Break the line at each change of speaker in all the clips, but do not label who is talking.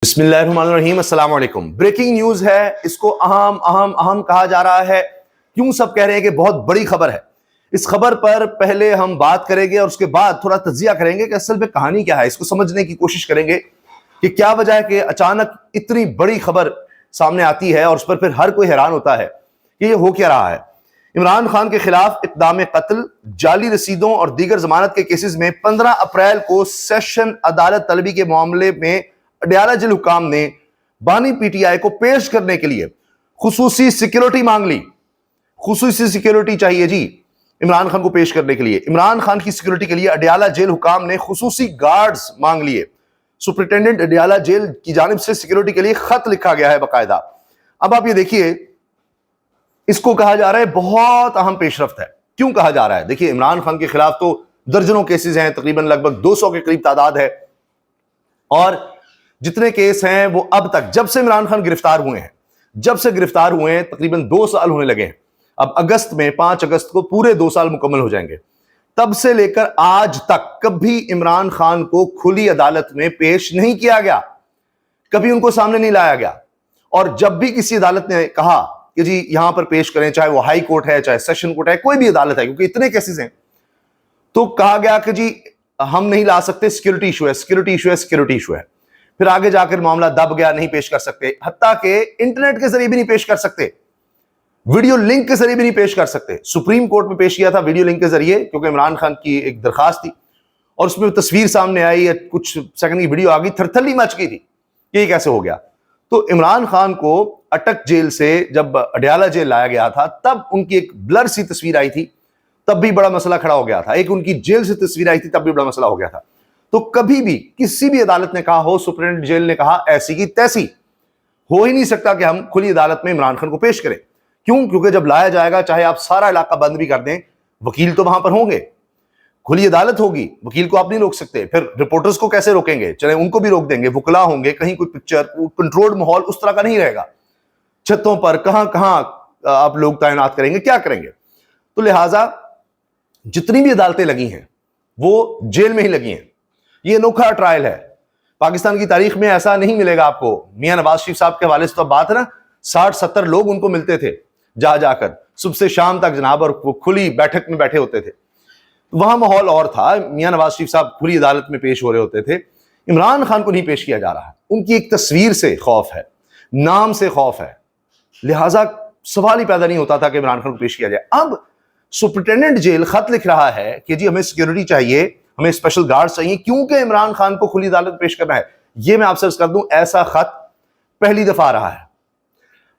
بسم اللہ الرحمن الرحیم، السلام علیکم۔ بریکنگ نیوز ہے، اس کو اہم کہا جا رہا ہے۔ کیوں سب کہہ رہے ہیں کہ بہت بڑی خبر ہے؟ اس خبر پر پہلے ہم بات کریں گے اور اس کے بعد تھوڑا تجزیہ کریں گے کہ اصل میں کہانی کیا ہے، اس کو سمجھنے کی کوشش کریں گے کہ کیا وجہ ہے کہ اچانک اتنی بڑی خبر سامنے آتی ہے اور اس پر پھر ہر کوئی حیران ہوتا ہے کہ یہ ہو کیا رہا ہے۔ عمران خان کے خلاف اقدام قتل، جعلی رسیدوں اور دیگر ضمانت کے کیسز میں 15 اپریل کو سیشن عدالت طلبی کے معاملے میں اڈیالہ جیل حکام نے بانی پی ٹی آئی کو پیش کرنے کے لیے خصوصی سیکیورٹی مانگ لی۔ خصوصی سیکیورٹی چاہیے جی عمران خان کو پیش کرنے کے لیے۔ عمران خان کی سیکیورٹی کے لیے اڈیالہ جیل حکام نے خصوصی گارڈز مانگ لیے۔ سپرنٹینڈنٹ اڈیالہ جیل کی جانب سے سیکیورٹی کے لیے خط لکھا گیا ہے باقاعدہ۔ اب آپ یہ دیکھیے، اس کو کہا جا رہا ہے بہت اہم پیش رفت ہے۔ کیوں کہا جا رہا ہے؟ دیکھیے، عمران خان کے خلاف تو درجنوں کیسز ہیں، تقریباً لگ بھگ 200 کے قریب تعداد ہے، اور جتنے کیس ہیں وہ اب تک جب سے عمران خان گرفتار ہوئے ہیں تقریباً 2 سال ہونے لگے ہیں۔ اب اگست میں 5 اگست کو پورے 2 سال مکمل ہو جائیں گے۔ تب سے لے کر آج تک کبھی عمران خان کو کھلی عدالت میں پیش نہیں کیا گیا، کبھی ان کو سامنے نہیں لایا گیا۔ اور جب بھی کسی عدالت نے کہا کہ جی یہاں پر پیش کریں، چاہے وہ ہائی کورٹ ہے، چاہے سیشن کورٹ ہے، کوئی بھی عدالت ہے، کیونکہ اتنے کیسز ہیں، تو کہا گیا کہ جی ہم نہیں لا سکتے، سیکیورٹی ایشو ہے۔ پھر آگے جا کر معاملہ دب گیا، نہیں پیش کر سکتے، حتیٰ کہ انٹرنیٹ کے ذریعے بھی نہیں پیش کر سکتے، ویڈیو لنک کے ذریعے بھی نہیں پیش کر سکتے۔ سپریم کورٹ میں پیش کیا تھا ویڈیو لنک کے ذریعے، کیونکہ عمران خان کی ایک درخواست تھی، اور اس میں تصویر سامنے آئی، کچھ سیکنڈ کی ویڈیو آ گئی، تھرتھلی مچ گئی تھی کہ یہ کیسے ہو گیا۔ تو عمران خان کو اٹک جیل سے جب اڈیالہ جیل لایا گیا تھا، تب ان کی ایک بلر سی تصویر آئی تھی، تب بھی بڑا مسئلہ کھڑا ہو گیا تھا۔ ایک ان کی جیل سے تصویر آئی تھی، تب بھی بڑا مسئلہ ہو گیا تھا۔ تو کبھی بھی کسی بھی عدالت نے کہا ہو، سپرنٹینڈنٹ جیل نے کہا ایسی کی تیسی، ہو ہی نہیں سکتا کہ ہم کھلی عدالت میں عمران خان کو پیش کریں۔ کیوں؟ کیونکہ جب لایا جائے گا، چاہے آپ سارا علاقہ بند بھی کر دیں، وکیل تو وہاں پر ہوں گے، کھلی عدالت ہوگی، وکیل کو آپ نہیں روک سکتے۔ پھر رپورٹرز کو کیسے روکیں گے؟ چلیں ان کو بھی روک دیں گے، وکلا ہوں گے، کہیں کوئی پکچر، کنٹرولڈ ماحول اس طرح کا نہیں رہے گا۔ چھتوں پر کہاں آپ لوگ تعینات کریں گے، کیا کریں گے؟ تو لہٰذا جتنی بھی عدالتیں لگی ہیں وہ جیل میں ہی لگی ہیں۔ یہ انوکھا ٹرائل ہے، پاکستان کی تاریخ میں ایسا نہیں ملے گا آپ کو۔ میاں نواز شریف صاحب کے حوالے سے تو بات ہے نا، 60-70 لوگ ان کو ملتے تھے جا کر صبح سے شام تک جناب، اور وہ کھلی بیٹھک میں بیٹھے ہوتے تھے۔ وہاں ماحول اور تھا، میاں نواز شریف صاحب کھلی عدالت میں پیش ہو رہے ہوتے تھے۔ عمران خان کو نہیں پیش کیا جا رہا، ان کی ایک تصویر سے خوف ہے، نام سے خوف ہے، لہٰذا سوال ہی پیدا نہیں ہوتا تھا کہ عمران خان کو پیش کیا جائے۔ اب سپرنٹینڈنٹ جیل خط لکھ رہا ہے کہ جی ہمیں سیکیورٹی چاہیے، ہمیں اسپیشل گارڈ چاہیے، کیونکہ عمران خان کو کھلی عدالت پیش کرنا ہے۔ یہ میں آپ سے عرض کر دوں، ایسا خط پہلی دفعہ آ رہا ہے۔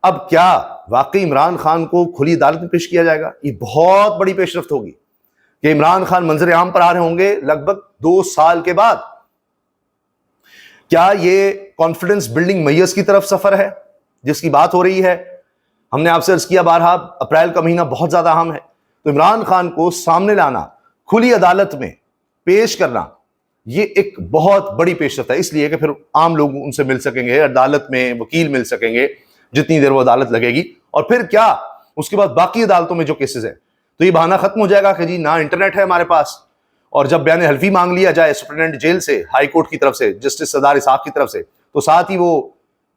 اب کیا واقعی عمران خان کو کھلی عدالت میں پیش کیا جائے گا؟ یہ بہت بڑی پیش رفت ہوگی کہ عمران خان منظر عام پر آ رہے ہوں گے لگ بھگ 2 سال کے بعد۔ کیا یہ کانفیڈنس بلڈنگ میئرز کی طرف سفر ہے جس کی بات ہو رہی ہے؟ ہم نے آپ سے عرض کیا بارہا، اپریل کا مہینہ بہت زیادہ اہم ہے، تو عمران خان کو سامنے لانا، کھلی عدالت میں پیش کرنا، یہ ایک بہت بڑی پیش رفت ہے، اس لیے کہ پھر عام لوگ ان سے مل سکیں گے، عدالت میں وکیل مل سکیں گے جتنی دیر وہ عدالت لگے گی، اور پھر کیا اس کے بعد باقی عدالتوں میں جو کیسز ہیں تو یہ بہانہ ختم ہو جائے گا کہ جی نہ انٹرنیٹ ہے ہمارے پاس۔ اور جب بیان حلفی مانگ لیا جائے سپرنٹینڈنٹ جیل سے، ہائی کورٹ کی طرف سے، جسٹس سردار اسحاق کی طرف سے، تو ساتھ ہی وہ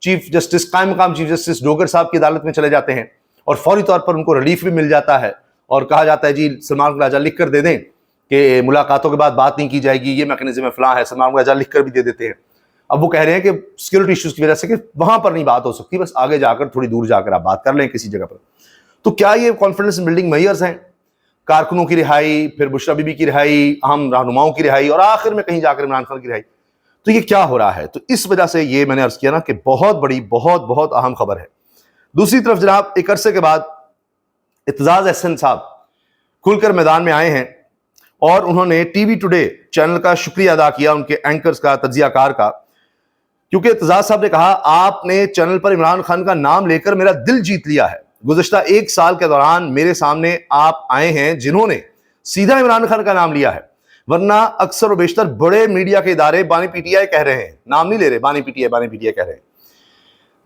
چیف جسٹس، قائم مقام چیف جسٹس ڈوگر صاحب کی عدالت میں چلے جاتے ہیں، اور فوری طور پر ان کو ریلیف بھی مل جاتا ہے، اور کہا جاتا ہے جی سلمان راجہ لکھ کر دے دیں کہ ملاقاتوں کے بعد بات نہیں کی جائے گی، یہ میکنزم فلاں ہے، سلمان راجہ لکھ کر بھی دے دیتے ہیں۔ اب وہ کہہ رہے ہیں کہ سیکیورٹی ایشوز کی وجہ سے کہ وہاں پر نہیں بات ہو سکتی، بس آگے جا کر تھوڑی دور جا کر آپ بات کر لیں کسی جگہ پر۔ تو کیا یہ کانفیڈنس بلڈنگ میئرز ہیں؟ کارکنوں کی رہائی، پھر بشرا بی بی کی رہائی، اہم رہنماؤں کی رہائی، اور آخر میں کہیں جا کر عمران خان کی رہائی، تو یہ کیا ہو رہا ہے؟ تو اس وجہ سے یہ میں نے عرض کیا نا کہ بہت بڑی، بہت اہم خبر ہے۔ دوسری طرف جناب، ایک عرصے کے بعد اعتزاز احسن صاحب کھل کر میدان میں آئے ہیں، اور انہوں نے ٹی وی ٹوڈے چینل کا شکریہ ادا کیا، ان کے اینکرز کا، تجزیہ کار کا، کیونکہ اعتزاز صاحب نے کہا آپ نے چینل پر عمران خان کا نام لے کر میرا دل جیت لیا ہے۔ گزشتہ 1 سال کے دوران میرے سامنے آپ آئے ہیں جنہوں نے سیدھا عمران خان کا نام لیا ہے، ورنہ اکثر و بیشتر بڑے میڈیا کے ادارے بانی پی ٹی آئی کہہ رہے ہیں، نام نہیں لے رہے، بانی پی ٹی آئی کہہ رہے ہیں۔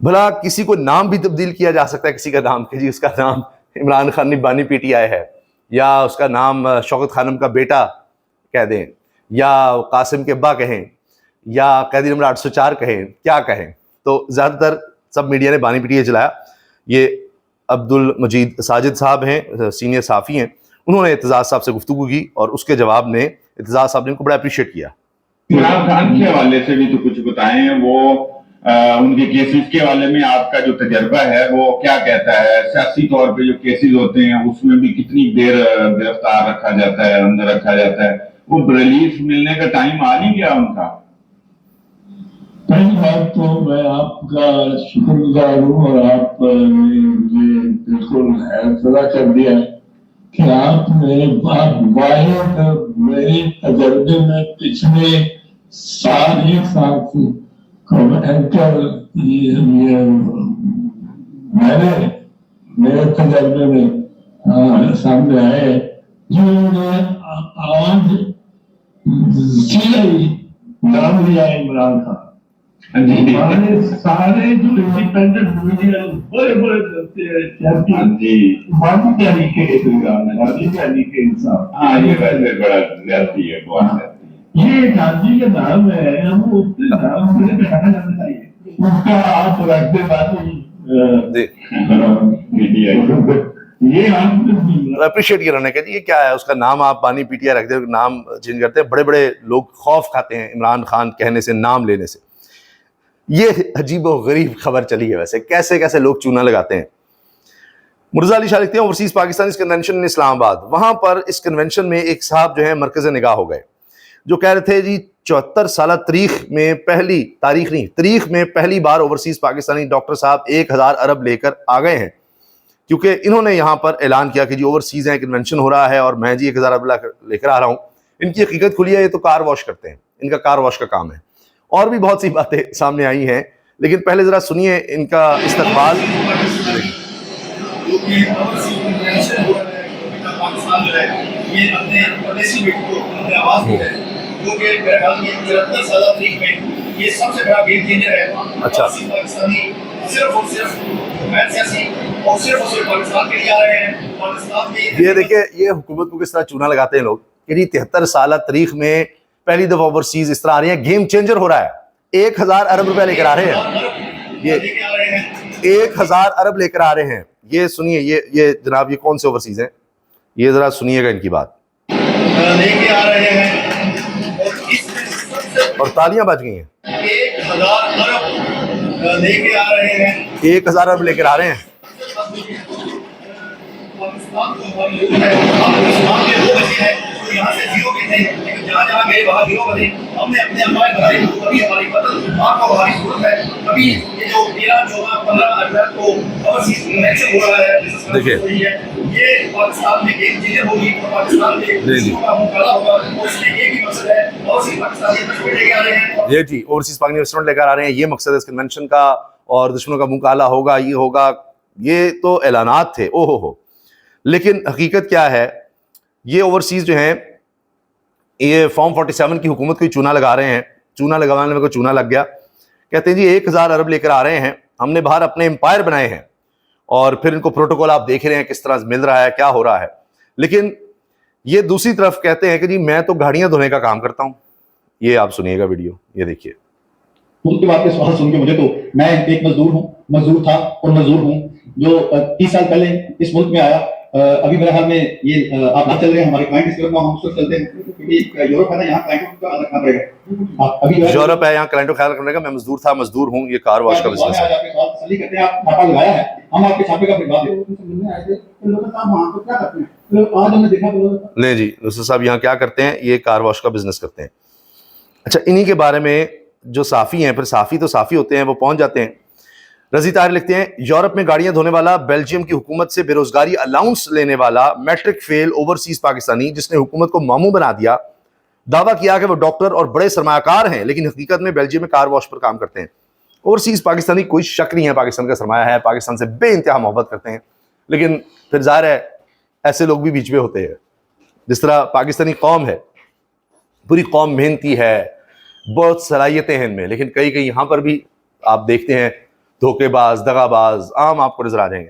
بھلا کسی کو نام بھی تبدیل کیا جا سکتا ہے، کسی کا نام کہ جی اس کا نام عمران خان نہیں بانی پی ٹی آئی ہے، یا اس کا نام شوکت خانم کا بیٹا کہہ دیں، یا قاسم کے ابا کہیں، یا قیدی نمبر 804 کہیں, کیا کہیں, تو زیادہ تر سب میڈیا نے بانی پیٹی چلایا. یہ عبد المجید ساجد صاحب ہیں, سینئر صحافی ہیں, انہوں نے اعتزاز صاحب سے گفتگو کی اور اس کے جواب نے اعتزاز صاحب نے ان کو بڑا اپریشیٹ کیا.
عمران خان کے حوالے سے بھی تو کچھ بتائیں, وہ ان کے کیسز کے حوالے میں آپ کا جو تجربہ ہے وہ کیا کہتا ہے؟ سیاسی طور پہ جو کیسز ہوتے ہیں اس میں بھی کتنی دیر گرفتار رکھا جاتا ہے, اندر رکھا جاتا ہے, وہ ریلیف ملنے کا ٹائم آ نہیں گیا ان کا؟
پہلی بات تو میں آپ کا شکر گزار ہوں, اور آپ نے مجھے بالکل حیرت کر دیا کہ آپ میرے بات واحد میرے تجربے میں پچھلے سال ایک سال سے میرے تجربے میں سامنے آئے جو آج نام لیا عمران خان. ہمارے سارے جو انڈیپینڈنٹ میڈیا بڑے یہ گاندھی کا نام ہے, ہم اس نام سے بٹھانا جانا چاہیے, اس کا آپ رکھتے یہ
اپریشیٹ کیا انہوں نے, کہ یہ کیا ہے, اس کا نام آپ بانی پی ٹی آئی رکھ دیں, نام چینج کرتے ہیں. بڑے بڑے لوگ خوف کھاتے ہیں عمران خان کہنے سے, نام لینے سے. یہ عجیب و غریب خبر چلی ہے. ویسے کیسے کیسے لوگ چونا لگاتے ہیں. مرزا علی شاہ لکھتے ہیں اوورسیز پاکستانی کنونشن اسلام آباد, وہاں پر اس کنونشن میں ایک صاحب جو ہے مرکز نگاہ ہو گئے, جو کہہ رہے تھے جی 74 سالہ تاریخ میں پہلی بار اوورسیز پاکستانی ڈاکٹر صاحب 1000 ارب لے کر آ گئے ہیں, کیونکہ انہوں نے یہاں پر اعلان کیا کہ جی اوورسیز ہیں, کنونشن ہو رہا ہے اور میں جی 1000 ارب لے کر آ رہا ہوں. ان کی حقیقت کھلی ہے, یہ تو کار واش کرتے ہیں, ان کا کار واش کا کام ہے. اور بھی بہت سی باتیں سامنے آئی ہیں, لیکن پہلے ذرا سنیے ان کا استقبال. اچھا, یہ دیکھیں یہ حکومت کو کس طرح چونا لگاتے ہیں لوگ کہ 73 سالہ تاریخ میں پہلی دفعہ اوورسیز اس طرح آ رہی ہے, گیم چینجر ہو رہا ہے. 1000 ارب روپے لے کر آ رہے ہیں, یہ 1000 ارب لے کر آ رہے ہیں. یہ سنیے, یہ جناب یہ کون سے اوورسیز ہیں, یہ ذرا سنیے گا ان کی بات. اور تالیاں بج گئی ہیں. 1000 ارب لے کر آ رہے ہیں. دیکھیے جی اوورسیز پاک انویسٹمنٹ لے کر آ رہے ہیں, یہ مقصد ہے اس کنونشن کا, اور دشمنوں کا منہ کالا ہوگا, یہ ہوگا. یہ تو اعلانات تھے, او ہو. لیکن حقیقت کیا ہے, یہ اوورسیز جو ہیں یہ فارم 47 کی حکومت کو ہی چونا لگا رہے ہیں. چونا لگانے میں کو چونا لگ گیا. کہتے ہیں جی 1000 ارب لے کر آ رہے ہیں, ہم نے باہر اپنے امپائر بنائے ہیں, اور پھر ان کو پروٹوکول آپ دیکھ رہے ہیں کس طرح مل رہا ہے, کیا ہو رہا ہے. لیکن یہ دوسری طرف کہتے ہیں کہ جی میں تو گاڑیاں دھونے کا کام کرتا ہوں. یہ آپ سنیے گا ویڈیو, یہ دیکھیے.
ملک کے واقعے سوال سن کے مجھے تو, میں ایک مزدور تھا اور مزدور ہوں جو 30 سال پہلے اس ملک میں آیا. ابھی میرے خیال میں یہ آپ نہ چل رہے ہیں, ہمارے کلائنٹ اس طرح ہم اس چلتے ہیں, کیونکہ یورپ ہے نا, یہاں کلائنٹوں کا رکھنا پڑے گا. ابھی
یورپ ہے, یہاں کلائنٹوں کا خیال رکھنے کا. میں مزدور تھا, مزدور ہوں, یہ کار واش کا بزنس ہے.
تسلی کرتے ہیں آپ چھاپا لگایا ہے, ہم آپ کے چھاپے کا بتا دیں ملنے آئے تھے, لوگ صاحب وہاں تو کیا کرتے ہیں, آج ہم نے دیکھا
نہیں جی نصر صاحب یہاں کیا کرتے ہیں, یہ کار واش کا بزنس کرتے ہیں. اچھا, انہی کے بارے میں جو صحافی ہیں, پھر صحافی تو صحافی ہوتے ہیں, وہ پہنچ جاتے ہیں. رضی طاہر لکھتے ہیں یورپ میں گاڑیاں دھونے والا, بیلجیم کی حکومت سے بے روزگاری الاؤنس لینے والا, میٹرک فیل اوورسیز پاکستانی جس نے حکومت کو ماموں بنا دیا, دعویٰ کیا کہ وہ ڈاکٹر اور بڑے سرمایہ کار ہیں, لیکن حقیقت میں بیلجیم میں کار واش پر کام کرتے ہیں. اوورسیز پاکستانی کوئی شک نہیں ہے, پاکستان کا سرمایہ ہے, پاکستان سے بے انتہا محبت کرتے ہیں, لیکن پھر ظاہر ہے ایسے لوگ بھی بیچ میں ہوتے ہیں. جس طرح پاکستانی قوم ہے, پوری قوم محنتی ہے, بہت صلاحیتیں ہیں ان میں, لیکن کئی کئی یہاں پر بھی آپ دیکھتے ہیں دھوکے باز, دغا باز عام آپ کو نظر آ جائیں گے.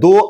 2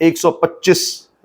125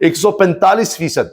145%